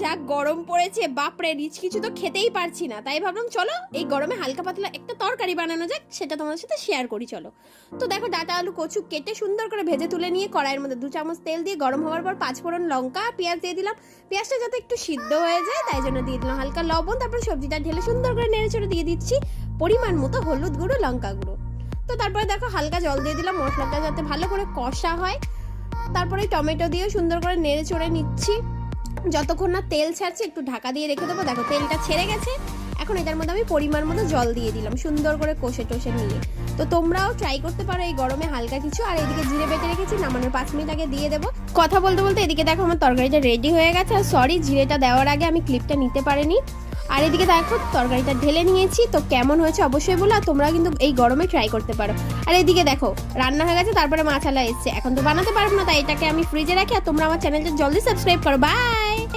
যা গরম পড়েছে বাপরে, রিচ কিছু তো খেতেই পারছি না, তাই ভাবলাম চলো এই গরমে হালকা পাতলা একটা তরকারি বানানো যাক, সেটা তোমাদের সাথে শেয়ার করি। চলো, তো দেখো ডাটা আলু কচু কেটে সুন্দর করে ভেজে তুলে নিয়ে কড়াইয়ের মধ্যে 2 চামচ তেল দিয়ে গরম হওয়ার পর 5 ফোড়ন, লঙ্কা, পেঁয়াজ দিয়ে দিলাম। পেঁয়াজটা যাতে একটু সিদ্ধ হয়ে যায় তাই জন্য দিয়ে দিলাম হালকা লবণ। তারপর সবজিটা ঢেলে সুন্দর করে নেড়ে চেড়ে দিয়ে দিচ্ছি পরিমাণ মতো হলুদ গুঁড়ো, লঙ্কা গুঁড়ো। তো তারপরে দেখো হালকা জল দিয়ে দিলাম মশলাটা যাতে ভালো করে কষা হয়। তারপরে টমেটো দিয়ে সুন্দর করে নেড়ে চড়ে নিচ্ছি যতক্ষণ না তেল ছাড়ছে, একটু ঢাকা দিয়ে রেখে দেবো। দেখো তেলটা ছেড়ে গেছে, এখন এটার মধ্যে আমি পরিমাণ মতো জল দিয়ে দিলাম সুন্দর করে কষে টষে নিয়ে। তো তোমরাও ট্রাই করতে পারো এই গরমে হালকা কিছু। আর এদিকে জিরে বেটে রেখেছি, নামানোর 5 মিনিট আগে দিয়ে দেবো। কথা বলতে বলতে এদিকে দেখো আমার তরকারিটা রেডি হয়ে গেছে। আর সরি, জিরেটা দেওয়ার আগে আমি ক্লিপটা নিতে পারিনি। আর এদিকে দেখো তরকারিটা ঢেলে নিয়েছি, তো কেমন হয়েছে অবশ্যই বলো। আর তোমরা কিন্তু এই গরমে ট্রাই করতে পারো। আর এদিকে দেখো রান্না হয়ে গেছে, তারপরে মাছালা এসছে। এখন তো বানাতে পারবো না, তাই এটাকে আমি ফ্রিজে রাখি। আর তোমরা আমার চ্যানেলটা জলদি সাবস্ক্রাইব করো। বাই।